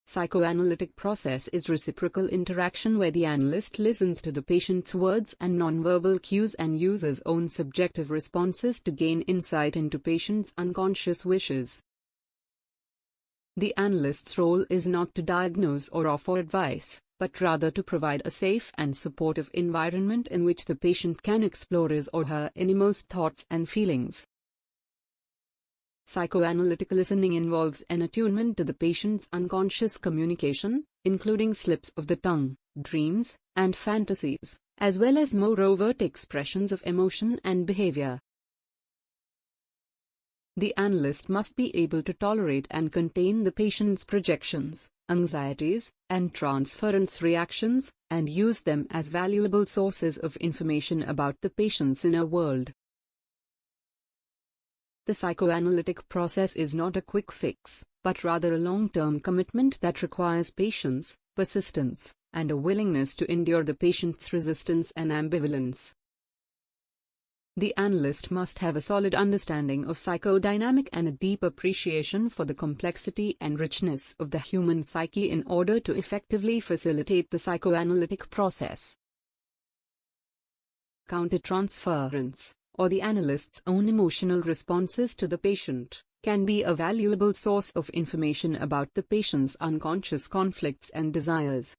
Psychoanalytic process is reciprocal interaction where the analyst listens to the patient's words and nonverbal cues and uses own subjective responses to gain insight into patient's unconscious wishes. The analyst's role is not to diagnose or offer advice, but rather to provide a safe and supportive environment in which the patient can explore his or her innermost thoughts and feelings. Psychoanalytic listening involves an attunement to the patient's unconscious communication, including slips of the tongue, dreams, and fantasies, as well as more overt expressions of emotion and behavior. The analyst must be able to tolerate and contain the patient's projections, anxieties, and transference reactions, and use them as valuable sources of information about the patient's inner world. The psychoanalytic process is not a quick fix, but rather a long-term commitment that requires patience, persistence, and a willingness to endure the patient's resistance and ambivalence. The analyst must have a solid understanding of psychodynamic and a deep appreciation for the complexity and richness of the human psyche in order to effectively facilitate the psychoanalytic process. Countertransference, or the analyst's own emotional responses to the patient, can be a valuable source of information about the patient's unconscious conflicts and desires.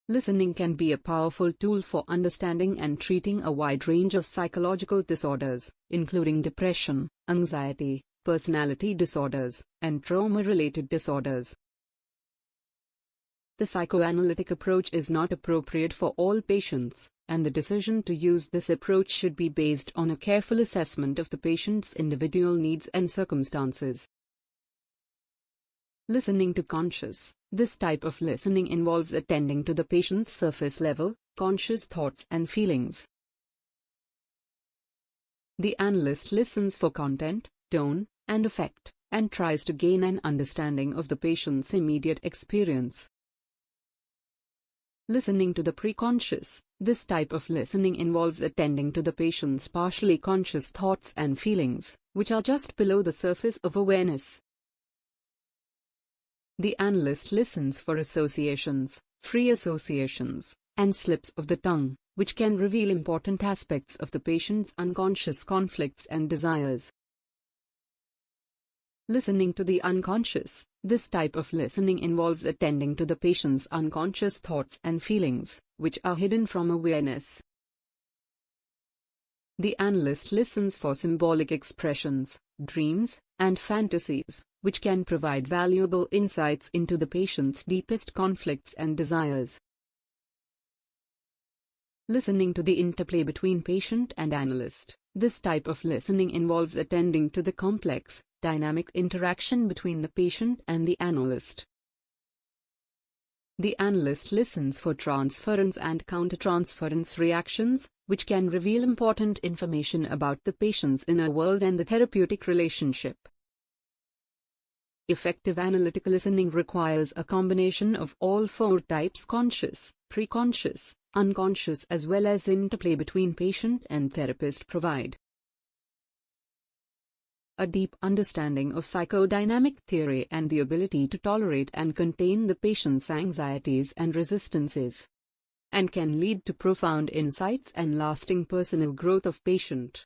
Listening can be a powerful tool for understanding and treating a wide range of psychological disorders, including depression, anxiety, personality disorders, and trauma-related disorders. The psychoanalytic approach is not appropriate for all patients, and the decision to use this approach should be based on a careful assessment of the patient's individual needs and circumstances. Listening to conscious. This type of listening involves attending to the patient's surface-level, conscious thoughts and feelings. The analyst listens for content, tone, and effect, and tries to gain an understanding of the patient's immediate experience. Listening to the preconscious. This type of listening involves attending to the patient's partially conscious thoughts and feelings, which are just below the surface of awareness. The analyst listens for associations, free associations, and slips of the tongue, which can reveal important aspects of the patient's unconscious conflicts and desires. Listening to the unconscious. This type of listening involves attending to the patient's unconscious thoughts and feelings, which are hidden from awareness. The analyst listens for symbolic expressions, dreams, and fantasies, which can provide valuable insights into the patient's deepest conflicts and desires. Listening to the interplay between patient and analyst. This type of listening involves attending to the complex, dynamic interaction between the patient and the analyst. The analyst listens for transference and countertransference reactions, which can reveal important information about the patient's inner world and the therapeutic relationship. Effective analytical listening requires a combination of all four types: conscious, preconscious, unconscious, as well as interplay between patient and therapist provide. A deep understanding of psychodynamic theory and the ability to tolerate and contain the patient's anxieties and resistances, and can lead to profound insights and lasting personal growth of patient.